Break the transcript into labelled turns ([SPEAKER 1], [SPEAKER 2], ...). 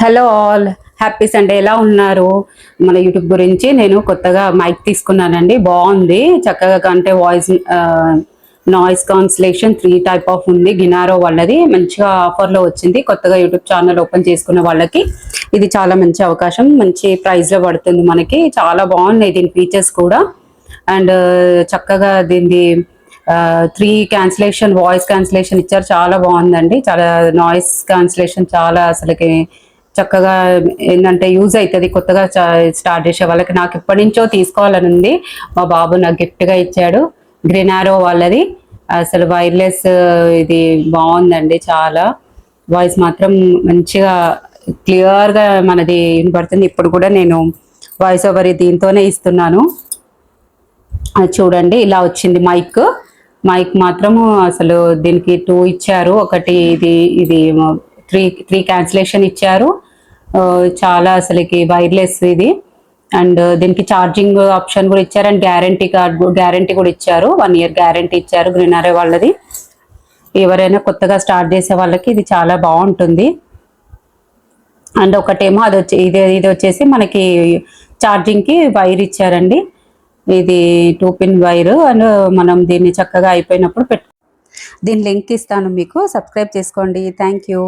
[SPEAKER 1] Hello all, happy Sunday. ఎలా ఉన్నారు? మన యూట్యూబ్ గురించి నేను కొత్తగా మైక్ తీసుకున్నానండి. బాగుంది చక్కగా. అంటే voice noise cancellation 3 type of ఉంది. గినారో వాళ్ళది మంచిగా ఆఫర్లో వచ్చింది. కొత్తగా యూట్యూబ్ ఛానల్ ఓపెన్ చేసుకున్న వాళ్ళకి ఇది చాలా మంచి అవకాశం. మంచి ప్రైస్లో పడుతుంది మనకి. చాలా బాగున్నాయి దీని ఫీచర్స్ కూడా. అండ్ చక్కగా దీన్ని 3 క్యాన్సిలేషన్, వాయిస్ క్యాన్సిలేషన్ ఇచ్చారు. చాలా బాగుందండి. చాలా నాయిస్ క్యాన్సిలేషన్ చాలా అసలుకి చక్కగా ఏంటంటే యూజ్ అవుతుంది కొత్తగా స్టార్ట్ చేసే వాళ్ళకి. నాకు ఇప్పటి నుంచో తీసుకోవాలని ఉంది. మా బాబు నాకు గిఫ్ట్గా ఇచ్చాడు. గ్రినారో వాళ్ళది అసలు వైర్లెస్ ఇది బాగుందండి. చాలా వాయిస్ మాత్రం మంచిగా క్లియర్గా మనది వినపడుతుంది. ఇప్పుడు కూడా నేను వాయిస్ ఓవర్ దీంతోనే ఇస్తున్నాను. అది చూడండి, ఇలా వచ్చింది మైక్. మైక్ మాత్రము అసలు దీనికి 2 ఇచ్చారు. ఒకటి ఇది ఇది త్రీ క్యాన్సిలేషన్ ఇచ్చారు. చాలా అసలుకి వైర్లెస్ ఇది. అండ్ దీనికి ఛార్జింగ్ ఆప్షన్ కూడా ఇచ్చారు. అండ్ గ్యారంటీ కూడా ఇచ్చారు. 1 year గ్యారంటీ ఇచ్చారు గ్రీనరే వాళ్ళది. ఎవరైనా కొత్తగా స్టార్ట్ చేసే వాళ్ళకి ఇది చాలా బాగుంటుంది. అండ్ ఒకటేమో అది వచ్చి ఇది వచ్చేసి మనకి ఛార్జింగ్కి వైర్ ఇచ్చారండి. ఇది 2 pin వైర్. అండ్ మనం దీన్ని చక్కగా అయిపోయినప్పుడు దీని లింక్ ఇస్తాను మీకు. సబ్స్క్రైబ్ చేసుకోండి. Thank you.